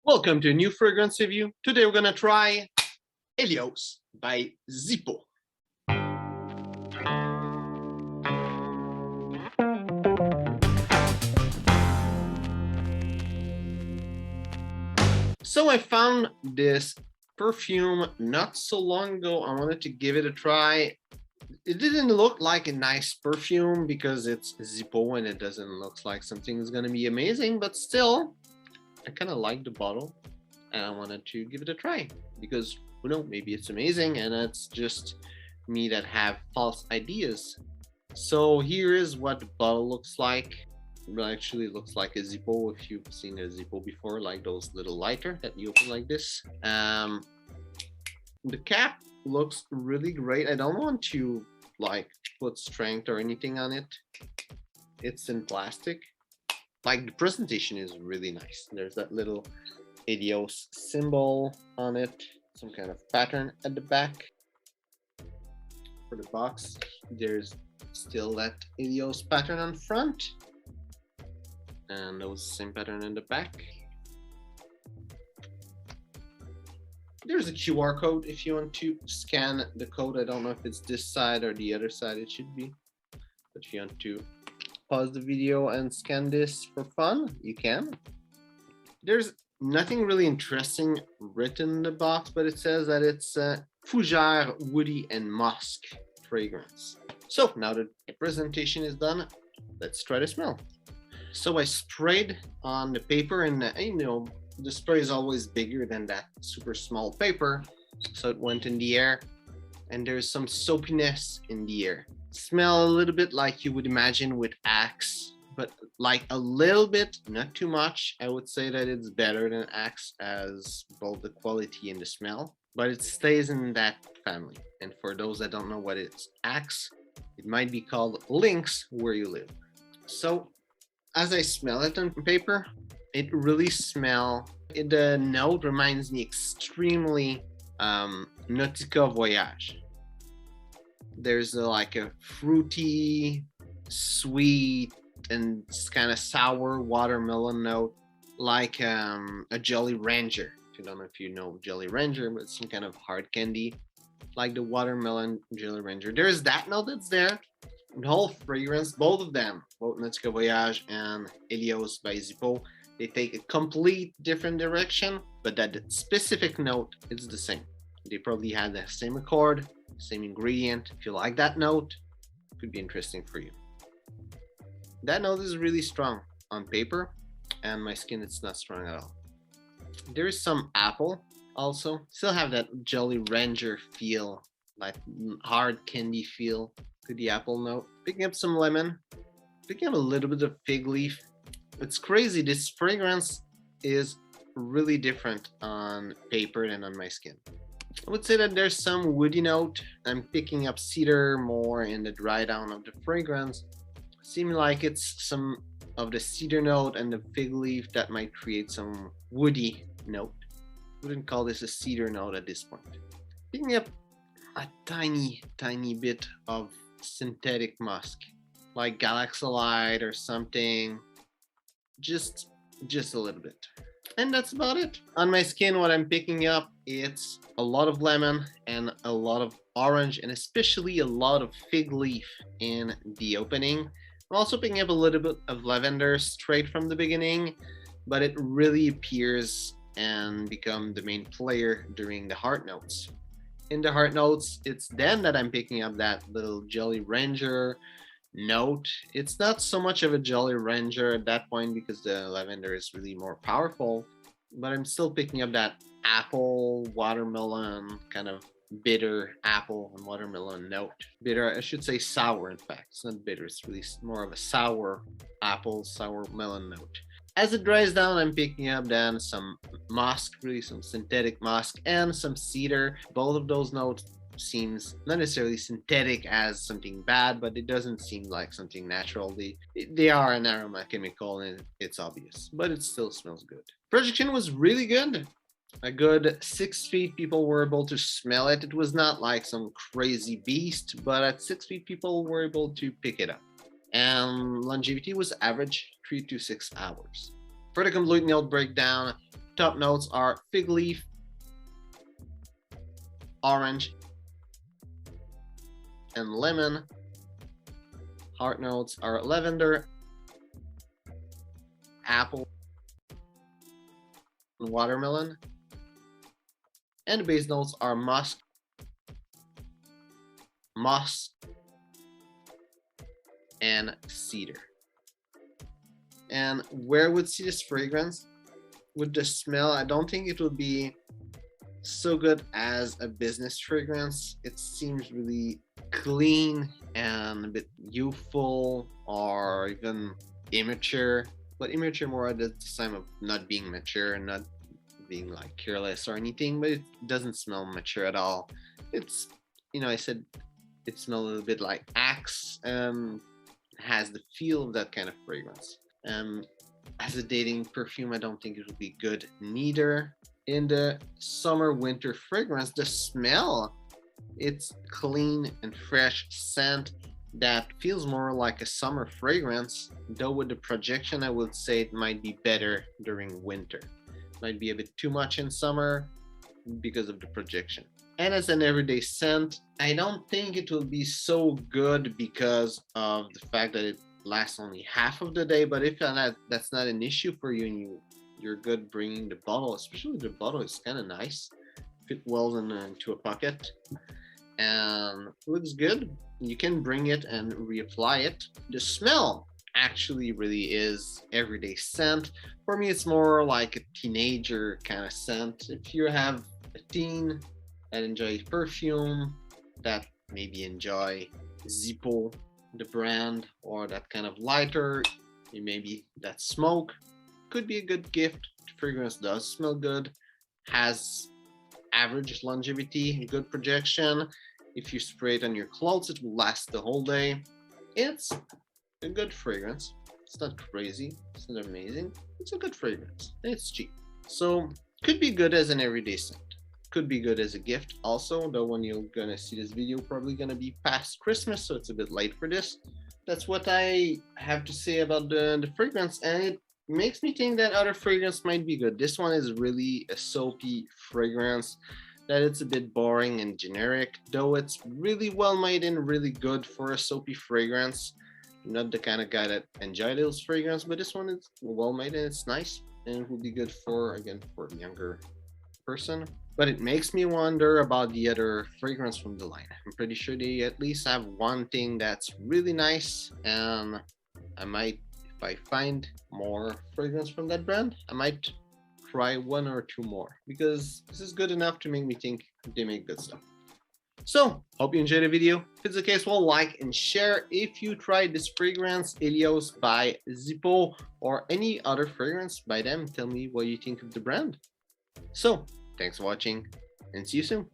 Welcome to a new fragrance review. Today we're gonna try Helios by Zippo. So I found this perfume not so long ago. I wanted to give it a try. It didn't look like a nice perfume because it's Zippo and it doesn't look like something is gonna be amazing, but still, I kind of like the bottle and I wanted to give it a try because who knows, maybe it's amazing and it's just me that have false ideas. So here is what the bottle looks like. It actually looks like a Zippo if you've seen a Zippo before, like those little lighter that you open like this. The cap looks really great. I don't want to like put strength or anything on it. It's in plastic. Like the presentation is really nice. There's that little Helios symbol on it, some kind of pattern at the back. For the box, there's still that Helios pattern on front, and those same pattern in the back. There's a QR code if you want to scan the code. I don't know if it's this side or the other side it should be, but if you want to pause the video and scan this for fun, you can. There's nothing really interesting written in the box, but it says that it's a fougère, woody, and musk fragrance. So now that the presentation is done, let's try the smell. So I sprayed on the paper, and the spray is always bigger than that super small paper, so it went in the air, and there's some soapiness in the air. Smell a little bit like you would imagine with Axe, but like a little bit, not too much. I would say that it's better than Axe as both the quality and the smell, but it stays in that family. And for those that don't know what it's Axe, it might be called Lynx where you live. So as I smell it on paper, it really smells. The note reminds me extremely Nautica Voyage. There's like a fruity, sweet, and kind of sour watermelon note, like a Jolly Rancher. I don't know if you know Jolly Rancher, but it's some kind of hard candy, like the watermelon Jolly Rancher. There's that note that's there. The whole fragrance, both of them, both Nautica Voyage and Helios by Zippo, they take a complete different direction, but that specific note is the same. They probably had the same accord, same ingredient. If you like that note, it could be interesting for you. That note is really strong on paper, and my skin, it's not strong at all. There is some apple also. Still have that Jolly Rancher feel, like hard candy feel to the apple note. Picking up some lemon, picking up a little bit of fig leaf. It's crazy, this fragrance is really different on paper than on my skin. I would say that there's some woody note. I'm picking up cedar more in the dry down of the fragrance. Seems like it's some of the cedar note and the fig leaf that might create some woody note. Wouldn't call this a cedar note at this point. Picking up a tiny bit of synthetic musk, like Galaxolide or something. Just a little bit. And that's about it. On my skin, what I'm picking up, it's a lot of lemon and a lot of orange, and especially a lot of fig leaf in the opening. I'm also picking up a little bit of lavender straight from the beginning, but it really appears and become the main player during the heart notes. In the heart notes, it's then that I'm picking up that little Jolly Rancher note. It's not so much of a Jolly Rancher at that point because the lavender is really more powerful, but I'm still picking up that apple, watermelon, kind of bitter apple and watermelon note. Bitter, I should say sour, in fact. It's not bitter, it's really more of a sour apple, sour melon note. As it dries down, I'm picking up then some musk, really some synthetic musk, and some cedar. Both of those notes seems not necessarily synthetic as something bad, but it doesn't seem like something natural. They are an aroma chemical and it's obvious, but it still smells good. Projection was really good. A good 6 feet people were able to smell it. It was not like some crazy beast, but at 6 feet people were able to pick it up. And longevity was average 3 to 6 hours. For the complete note breakdown, Top notes are fig leaf, orange, and lemon. Heart notes are lavender, apple, and watermelon. And the base notes are musk, moss, and cedar. And where would see this fragrance? With the smell, I don't think it would be so good as a business fragrance. It seems really clean and a bit youthful or even immature, but immature more at the time of not being mature and not being like careless or anything, but it doesn't smell mature at all. It's, I said it smells a little bit like Axe, has the feel of that kind of fragrance. As a dating perfume, I don't think it would be good neither. In the summer winter fragrance, the smell, it's clean and fresh scent that feels more like a summer fragrance, though with the projection I would say it might be better during winter. Might be a bit too much in summer because of the projection. And as an everyday scent, I don't think it will be so good because of the fact that it lasts only half of the day. But if that's not an issue for you and you're good bringing the bottle, especially the bottle is kind of nice, fit well into a pocket and looks good. You can bring it and reapply it. The smell actually really is everyday scent. For me, it's more like a teenager kind of scent. If you have a teen that enjoys perfume, that maybe enjoy Zippo, the brand, or that kind of lighter, maybe that smoke, could be a good gift. The fragrance does smell good, has average longevity, good projection. If you spray it on your clothes, it will last the whole day. It's a good fragrance. It's not crazy, it's not amazing. It's a good fragrance and it's cheap. So could be good as an everyday scent. Could be good as a gift also, though when you're gonna see this video, probably gonna be past Christmas, so it's a bit late for this. That's what I have to say about the fragrance, and it makes me think that other fragrance might be good. This one is really a soapy fragrance, that it's a bit boring and generic, though it's really well made and really good for a soapy fragrance. I'm not the kind of guy that enjoy those fragrance, but this one is well made and it's nice, and it will be good for, again, for a younger person. But it makes me wonder about the other fragrance from the line. I'm pretty sure they at least have one thing that's really nice, and I might, if I find more fragrance from that brand, I might try one or two more, because this is good enough to make me think they make good stuff. So, hope you enjoyed the video. If it's the case, well, like and share. If you tried this fragrance, Helios by Zippo, or any other fragrance by them, tell me what you think of the brand. So, thanks for watching, and see you soon.